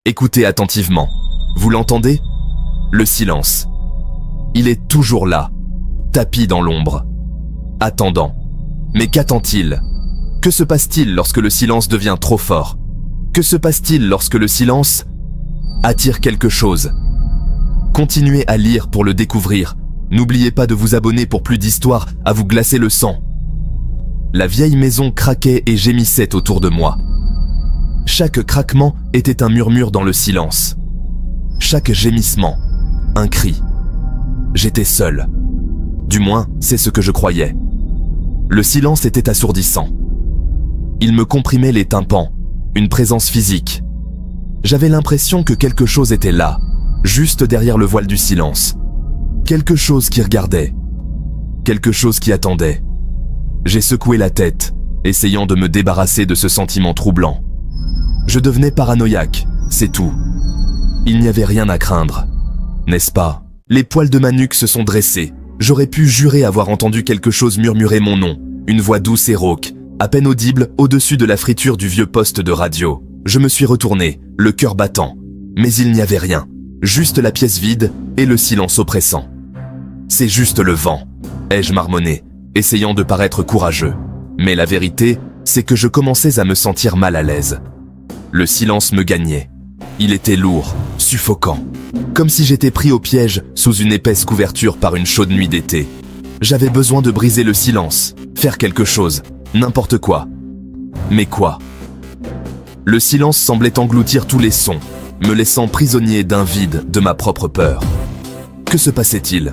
Écoutez attentivement. Vous l'entendez? Le silence. Il est toujours là, tapi dans l'ombre, attendant. Mais qu'attend-il? Que se passe-t-il lorsque le silence devient trop fort? Que se passe-t-il lorsque le silence attire quelque chose? Continuez à lire pour le découvrir. N'oubliez pas de vous abonner pour plus d'histoires à vous glacer le sang. La vieille maison craquait et gémissait autour de moi. Chaque craquement était un murmure dans le silence. Chaque gémissement, un cri. J'étais seul. Du moins, c'est ce que je croyais. Le silence était assourdissant. Il me comprimait les tympans, une présence physique. J'avais l'impression que quelque chose était là, juste derrière le voile du silence. Quelque chose qui regardait. Quelque chose qui attendait. J'ai secoué la tête, essayant de me débarrasser de ce sentiment troublant. Je devenais paranoïaque, c'est tout. Il n'y avait rien à craindre, n'est-ce pas? Les poils de ma nuque se sont dressés. J'aurais pu jurer avoir entendu quelque chose murmurer mon nom, une voix douce et rauque, à peine audible au-dessus de la friture du vieux poste de radio. Je me suis retourné, le cœur battant. Mais il n'y avait rien, juste la pièce vide et le silence oppressant. C'est juste le vent, ai-je marmonné, essayant de paraître courageux. Mais la vérité, c'est que je commençais à me sentir mal à l'aise. Le silence me gagnait. Il était lourd, suffocant, comme si j'étais pris au piège sous une épaisse couverture par une chaude nuit d'été. J'avais besoin de briser le silence, faire quelque chose, n'importe quoi. Mais quoi? Le silence semblait engloutir tous les sons, me laissant prisonnier d'un vide de ma propre peur. Que se passait-il?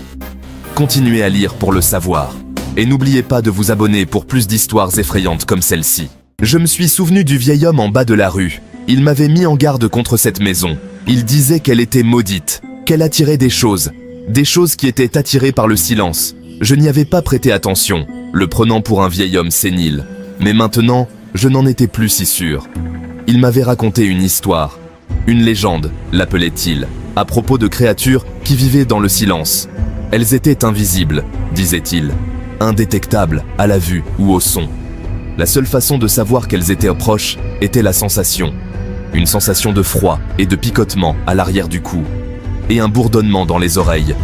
Continuez à lire pour le savoir, et n'oubliez pas de vous abonner pour plus d'histoires effrayantes comme celle-ci. Je me suis souvenu du vieil homme en bas de la rue. Il m'avait mis en garde contre cette maison. Il disait qu'elle était maudite, qu'elle attirait des choses qui étaient attirées par le silence. Je n'y avais pas prêté attention, le prenant pour un vieil homme sénile. Mais maintenant, je n'en étais plus si sûr. Il m'avait raconté une histoire, une légende, l'appelait-il, à propos de créatures qui vivaient dans le silence. Elles étaient invisibles, disait-il, indétectables à la vue ou au son. La seule façon de savoir qu'elles étaient proches était la sensation. Une sensation de froid et de picotement à l'arrière du cou, et un bourdonnement dans les oreilles.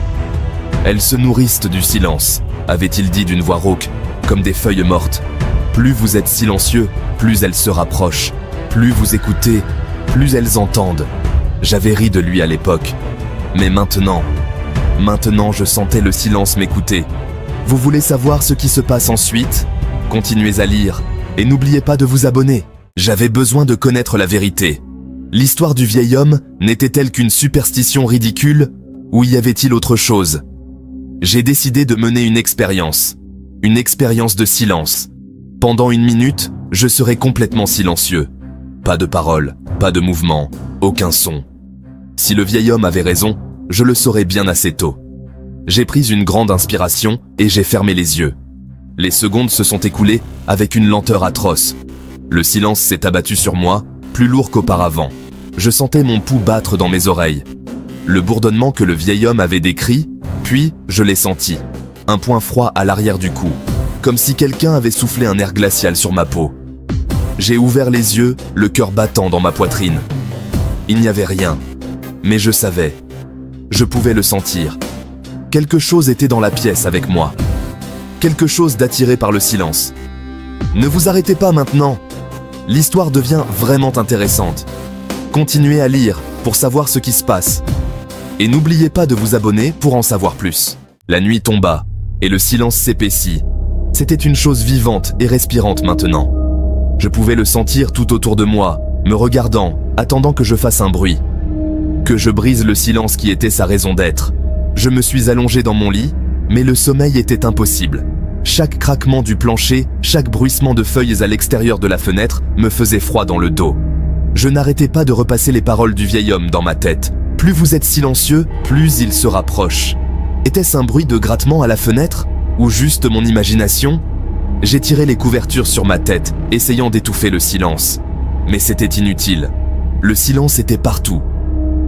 Elles se nourrissent du silence, avait-il dit d'une voix rauque, comme des feuilles mortes. Plus vous êtes silencieux, plus elles se rapprochent. Plus vous écoutez, plus elles entendent. J'avais ri de lui à l'époque. Mais maintenant je sentais le silence m'écouter. Vous voulez savoir ce qui se passe ensuite? Continuez à lire, et n'oubliez pas de vous abonner. J'avais besoin de connaître la vérité. L'histoire du vieil homme n'était-elle qu'une superstition ridicule, ou y avait-il autre chose? J'ai décidé de mener une expérience de silence. Pendant 1 minute, je serai complètement silencieux. Pas de parole, pas de mouvement, aucun son. Si le vieil homme avait raison, je le saurais bien assez tôt. J'ai pris une grande inspiration et j'ai fermé les yeux. Les secondes se sont écoulées avec une lenteur atroce. Le silence s'est abattu sur moi, plus lourd qu'auparavant. Je sentais mon pouls battre dans mes oreilles. Le bourdonnement que le vieil homme avait décrit, puis je l'ai senti. Un point froid à l'arrière du cou, comme si quelqu'un avait soufflé un air glacial sur ma peau. J'ai ouvert les yeux, le cœur battant dans ma poitrine. Il n'y avait rien, mais je savais. Je pouvais le sentir. Quelque chose était dans la pièce avec moi. Quelque chose d'attiré par le silence. Ne vous arrêtez pas maintenant. L'histoire devient vraiment intéressante. Continuez à lire pour savoir ce qui se passe. Et n'oubliez pas de vous abonner pour en savoir plus. La nuit tomba et le silence s'épaissit. C'était une chose vivante et respirante maintenant. Je pouvais le sentir tout autour de moi, me regardant, attendant que je fasse un bruit. Que je brise le silence qui était sa raison d'être. Je me suis allongé dans mon lit, mais le sommeil était impossible. Chaque craquement du plancher, chaque bruissement de feuilles à l'extérieur de la fenêtre me faisait froid dans le dos. Je n'arrêtais pas de repasser les paroles du vieil homme dans ma tête. Plus vous êtes silencieux, plus il se rapproche. Était-ce un bruit de grattement à la fenêtre? Ou juste mon imagination? J'ai tiré les couvertures sur ma tête, essayant d'étouffer le silence. Mais c'était inutile. Le silence était partout.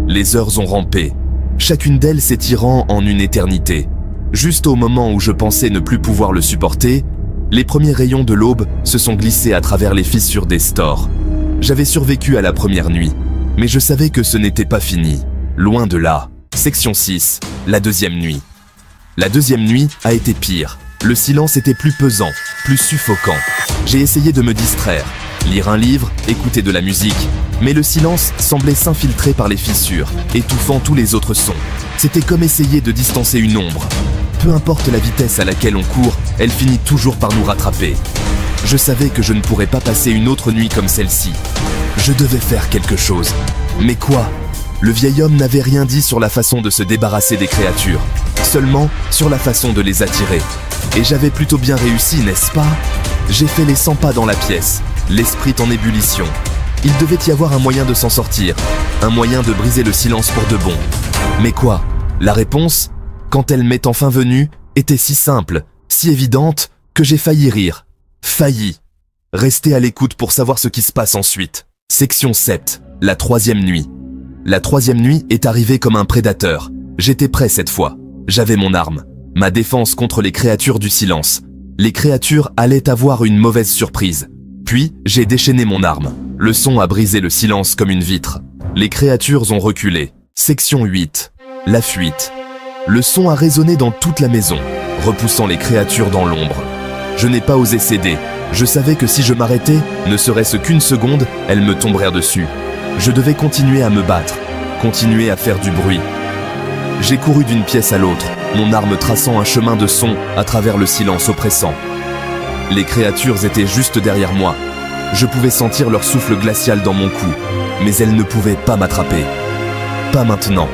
Les heures ont rampé, chacune d'elles s'étirant en une éternité. Juste au moment où je pensais ne plus pouvoir le supporter, les premiers rayons de l'aube se sont glissés à travers les fissures des stores. J'avais survécu à la première nuit, Mais je savais que ce n'était pas fini. Loin de là. Section 6, la deuxième nuit. La deuxième nuit a été pire. Le silence était plus pesant, plus suffocant. J'ai essayé de me distraire, lire un livre, écouter de la musique, mais le silence semblait s'infiltrer par les fissures, étouffant tous les autres sons. C'était comme essayer de distancer une ombre. Peu importe la vitesse à laquelle on court, elle finit toujours par nous rattraper. Je savais que je ne pourrais pas passer une autre nuit comme celle-ci. Je devais faire quelque chose. Mais quoi ? Le vieil homme n'avait rien dit sur la façon de se débarrasser des créatures, seulement sur la façon de les attirer. Et j'avais plutôt bien réussi, n'est-ce pas? J'ai fait les 100 pas dans la pièce, l'esprit en ébullition. Il devait y avoir un moyen de s'en sortir, un moyen de briser le silence pour de bon. Mais quoi? La réponse, quand elle m'est enfin venue, était si simple, si évidente, que j'ai failli rire. Failli. Restez à l'écoute pour savoir ce qui se passe ensuite. Section 7, la troisième nuit. La troisième nuit est arrivée comme un prédateur. J'étais prêt cette fois. J'avais mon arme. Ma défense contre les créatures du silence. Les créatures allaient avoir une mauvaise surprise. Puis, j'ai déchaîné mon arme. Le son a brisé le silence comme une vitre. Les créatures ont reculé. Section 8. La fuite. Le son a résonné dans toute la maison, repoussant les créatures dans l'ombre. Je n'ai pas osé céder. Je savais que si je m'arrêtais, ne serait-ce qu'une seconde, elles me tomberaient dessus. Je devais continuer à me battre, continuer à faire du bruit. J'ai couru d'une pièce à l'autre, mon arme traçant un chemin de son à travers le silence oppressant. Les créatures étaient juste derrière moi. Je pouvais sentir leur souffle glacial dans mon cou, mais elles ne pouvaient pas m'attraper. Pas maintenant.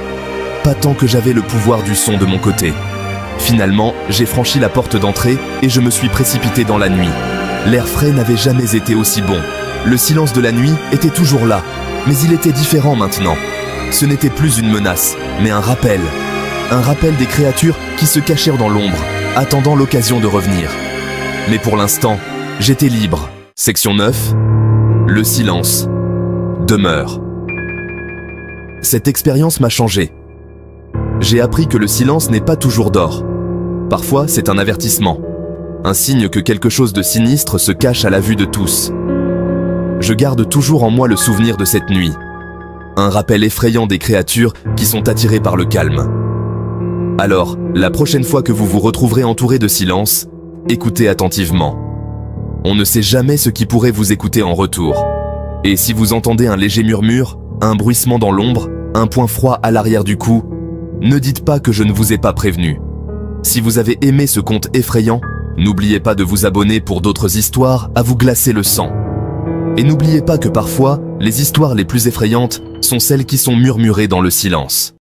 Pas tant que j'avais le pouvoir du son de mon côté. Finalement, j'ai franchi la porte d'entrée et je me suis précipité dans la nuit. L'air frais n'avait jamais été aussi bon. Le silence de la nuit était toujours là, mais il était différent maintenant. Ce n'était plus une menace, mais un rappel. Un rappel des créatures qui se cachèrent dans l'ombre, attendant l'occasion de revenir. Mais pour l'instant, j'étais libre. Section 9. Le silence demeure. Cette expérience m'a changé. J'ai appris que le silence n'est pas toujours d'or. Parfois, c'est un avertissement. Un signe que quelque chose de sinistre se cache à la vue de tous. Je garde toujours en moi le souvenir de cette nuit. Un rappel effrayant des créatures qui sont attirées par le calme. Alors, la prochaine fois que vous vous retrouverez entouré de silence, écoutez attentivement. On ne sait jamais ce qui pourrait vous écouter en retour. Et si vous entendez un léger murmure, un bruissement dans l'ombre, un point froid à l'arrière du cou, ne dites pas que je ne vous ai pas prévenu. Si vous avez aimé ce conte effrayant, n'oubliez pas de vous abonner pour d'autres histoires à vous glacer le sang. Et n'oubliez pas que parfois, les histoires les plus effrayantes sont celles qui sont murmurées dans le silence.